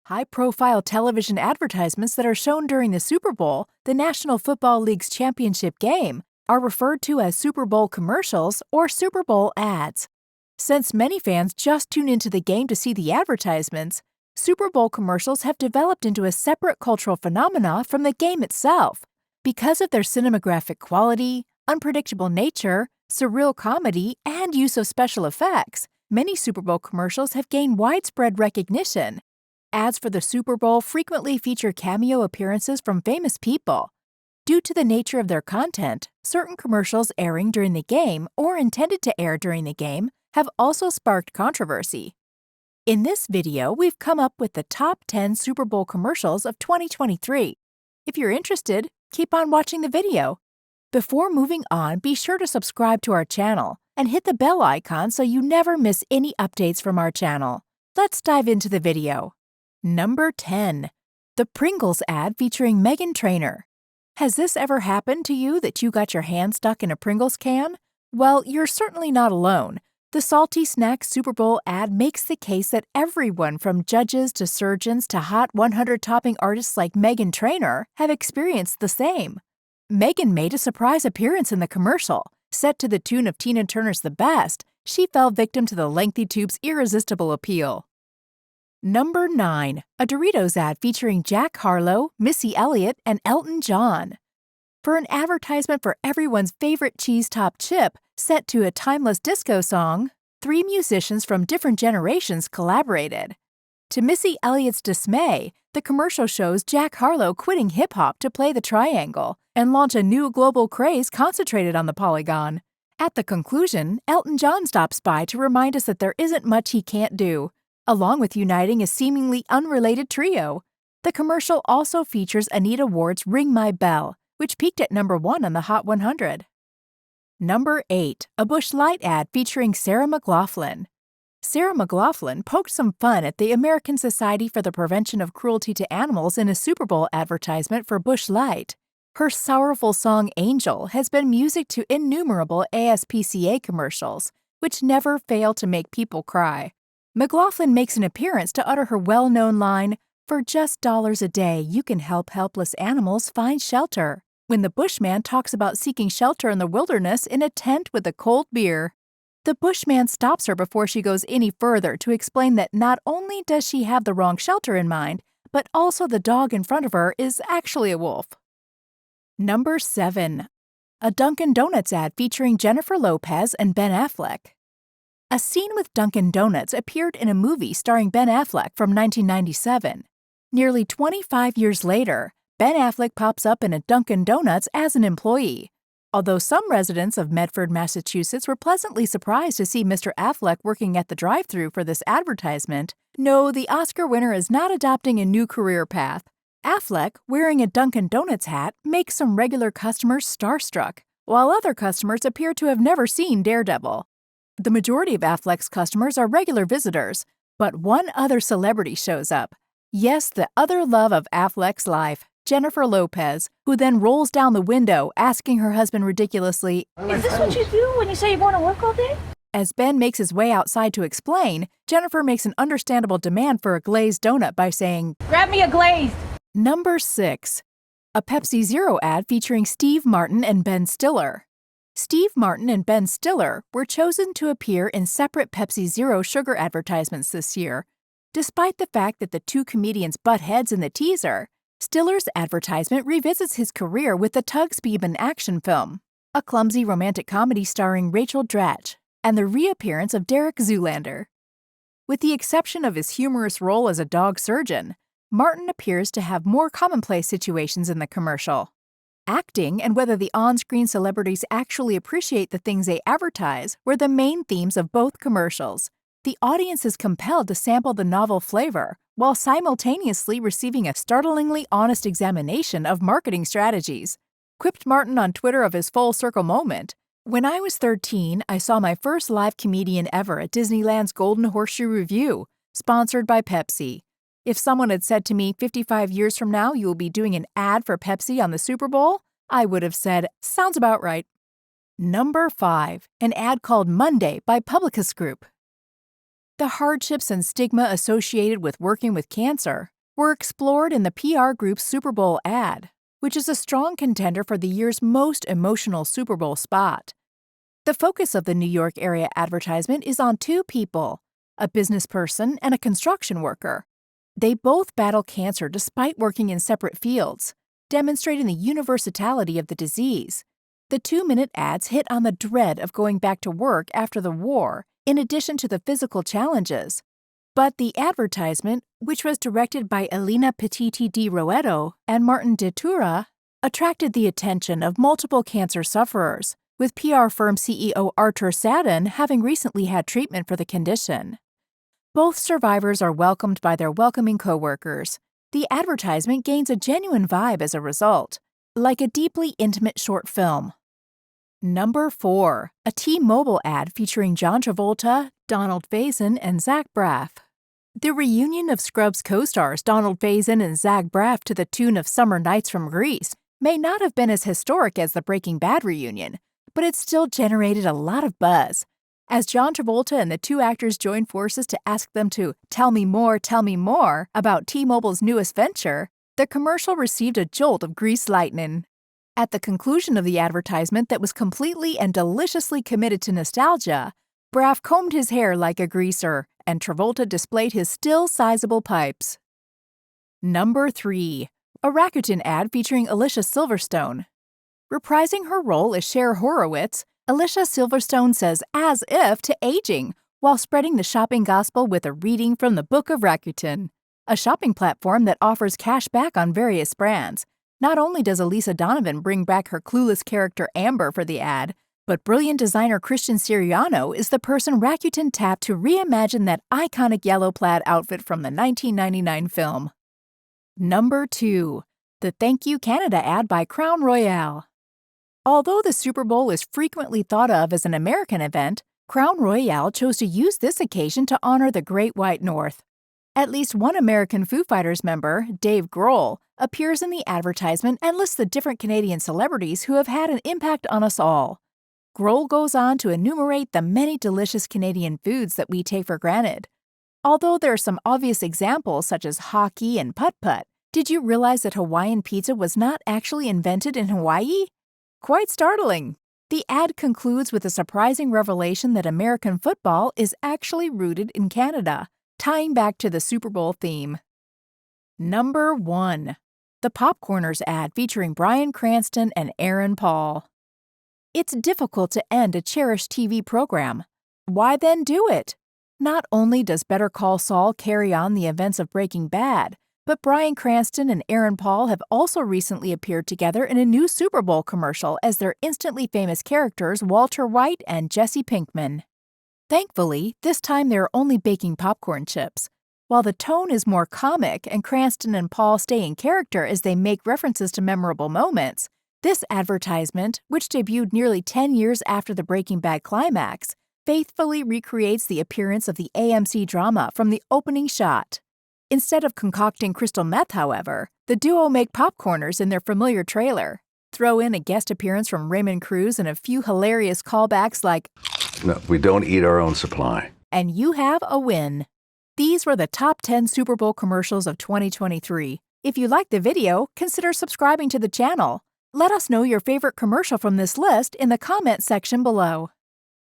High-profile television advertisements that are shown during the Super Bowl, the National Football League's championship game, are referred to as Super Bowl commercials or Super Bowl ads. Since many fans just tune into the game to see the advertisements, Super Bowl commercials have developed into a separate cultural phenomena from the game itself. Because of their cinematographic quality, unpredictable nature, surreal comedy, and use of special effects, many Super Bowl commercials have gained widespread recognition. Ads for the Super Bowl frequently feature cameo appearances from famous people. Due to the nature of their content, certain commercials airing during the game or intended to air during the game have also sparked controversy. In this video, we've come up with the top 10 Super Bowl commercials of 2023. If you're interested, keep on watching the video. Before moving on, be sure to subscribe to our channel and hit the bell icon so you never miss any updates from our channel. Let's dive into the video. Number 10. The Pringles ad featuring Meghan Trainor. Has this ever happened to you that you got your hand stuck in a Pringles can? Well, you're certainly not alone. The salty snack Super Bowl ad makes the case that everyone from judges to surgeons to Hot 100 topping artists like Meghan Trainor have experienced the same. Meghan made a surprise appearance in the commercial. Set to the tune of Tina Turner's The Best, she fell victim to the lengthy tube's irresistible appeal. Number 9. A Doritos ad featuring Jack Harlow, Missy Elliott, and Elton John. For an advertisement for everyone's favorite cheese top chip set to a timeless disco song, 3 musicians from different generations collaborated. To Missy Elliott's dismay, the commercial shows Jack Harlow quitting hip-hop to play the triangle and launch a new global craze concentrated on the polygon. At the conclusion, Elton John stops by to remind us that there isn't much he can't do, along with uniting a seemingly unrelated trio. The commercial also features Anita Ward's Ring My Bell, which peaked at number 1 on the Hot 100. Number 8. A Busch Light ad featuring Sarah McLachlan. Sarah McLachlan poked some fun at the American Society for the Prevention of Cruelty to Animals in a Super Bowl advertisement for Busch Light. Her sorrowful song Angel has been music to innumerable ASPCA commercials, which never fail to make people cry. McLachlan makes an appearance to utter her well-known line, "For just $1 a day, you can help helpless animals find shelter," when the Bushman talks about seeking shelter in the wilderness in a tent with a cold beer. The Bushman stops her before she goes any further to explain that not only does she have the wrong shelter in mind, but also the dog in front of her is actually a wolf. Number 7. A Dunkin Donuts ad featuring Jennifer Lopez and Ben Affleck. A scene with Dunkin Donuts appeared in a movie starring Ben Affleck from 1997. Nearly 25 years later, Ben Affleck pops up in a Dunkin Donuts as an employee. Although some residents of Medford, Massachusetts were pleasantly surprised to see Mr. Affleck working at the drive-thru for this advertisement, no, the Oscar winner is not adopting a new career path. Affleck, wearing a Dunkin Donuts hat, makes some regular customers starstruck, while other customers appear to have never seen Daredevil. The majority of Affleck's customers are regular visitors, but one other celebrity shows up. Yes, the other love of Affleck's life, Jennifer Lopez, who then rolls down the window, asking her husband ridiculously, "Is this what you do when you say you're going to work all day?" As Ben makes his way outside to explain, Jennifer makes an understandable demand for a glazed donut by saying, "Grab me a glazed." Number 6. A Pepsi Zero ad featuring Steve Martin and Ben Stiller. Steve Martin and Ben Stiller were chosen to appear in separate Pepsi Zero sugar advertisements this year. Despite the fact that the two comedians butt heads in the teaser, Stiller's advertisement revisits his career with the Tugsbeeben action film, a clumsy romantic comedy starring Rachel Dratch, and the reappearance of Derek Zoolander. With the exception of his humorous role as a dog surgeon, Martin appears to have more commonplace situations in the commercial. Acting and whether the on-screen celebrities actually appreciate the things they advertise were the main themes of both commercials. The audience is compelled to sample the novel flavor while simultaneously receiving a startlingly honest examination of marketing strategies. Quipped Martin on Twitter of his full circle moment, "When I was 13, I saw my first live comedian ever at Disneyland's Golden Horseshoe Review, sponsored by Pepsi. If someone had said to me 55 years from now you will be doing an ad for Pepsi on the Super Bowl, I would have said, sounds about right." Number 5. An ad called Monday by Publicis Group. The hardships and stigma associated with working with cancer, were explored in the PR group's Super Bowl ad, which is a strong contender for the year's most emotional Super Bowl spot. The focus of the New York area advertisement is on two people, a business person and a construction worker. They both battle cancer despite working in separate fields, demonstrating the universality of the disease. The 2-minute ads hit on the dread of going back to work after the war, in addition to the physical challenges. But the advertisement, which was directed by Elena Petiti di Roetto and Martin de Tura, attracted the attention of multiple cancer sufferers, with PR firm CEO Artur Sadin having recently had treatment for the condition. Both survivors are welcomed by their welcoming coworkers. The advertisement gains a genuine vibe as a result, like a deeply intimate short film. Number 4. A T-Mobile ad featuring John Travolta, Donald Faison, and Zach Braff. The reunion of Scrubs co-stars Donald Faison and Zach Braff to the tune of Summer Nights from Greece may not have been as historic as the Breaking Bad reunion, but it still generated a lot of buzz. As John Travolta and the two actors joined forces to ask them to tell me more about T-Mobile's newest venture, the commercial received a jolt of grease lightning. At the conclusion of the advertisement that was completely and deliciously committed to nostalgia, Braff combed his hair like a greaser, and Travolta displayed his still sizable pipes. Number 3. A Rakuten ad featuring Alicia Silverstone. Reprising her role as Cher Horowitz, Alicia Silverstone says as if to aging while spreading the shopping gospel with a reading from the Book of Rakuten, a shopping platform that offers cash back on various brands. Not only does Elisa Donovan bring back her clueless character Amber for the ad, but brilliant designer Christian Siriano is the person Rakuten tapped to reimagine that iconic yellow plaid outfit from the 1999 film. Number 2. The Thank You Canada ad by Crown Royale. Although the Super Bowl is frequently thought of as an American event, Crown Royale chose to use this occasion to honor the Great White North. At least one American Foo Fighters member, Dave Grohl, appears in the advertisement and lists the different Canadian celebrities who have had an impact on us all. Grohl goes on to enumerate the many delicious Canadian foods that we take for granted. Although there are some obvious examples such as hockey and putt-putt, did you realize that Hawaiian pizza was not actually invented in Hawaii? Quite startling! The ad concludes with a surprising revelation that American football is actually rooted in Canada, tying back to the Super Bowl theme. Number 1. The Popcorners ad featuring Bryan Cranston and Aaron Paul. It's difficult to end a cherished TV program. Why then do it? Not only does Better Call Saul carry on the events of Breaking Bad, but Bryan Cranston and Aaron Paul have also recently appeared together in a new Super Bowl commercial as their instantly famous characters Walter White and Jesse Pinkman. Thankfully, this time they are only baking popcorn chips. While the tone is more comic and Cranston and Paul stay in character as they make references to memorable moments, this advertisement, which debuted nearly 10 years after the Breaking Bad climax, faithfully recreates the appearance of the AMC drama from the opening shot. Instead of concocting crystal meth, however, the duo make popcorners in their familiar trailer. Throw in a guest appearance from Raymond Cruz and a few hilarious callbacks like, "No, we don't eat our own supply." And you have a win. These were the top 10 Super Bowl commercials of 2023. If you liked the video, consider subscribing to the channel. Let us know your favorite commercial from this list in the comment section below.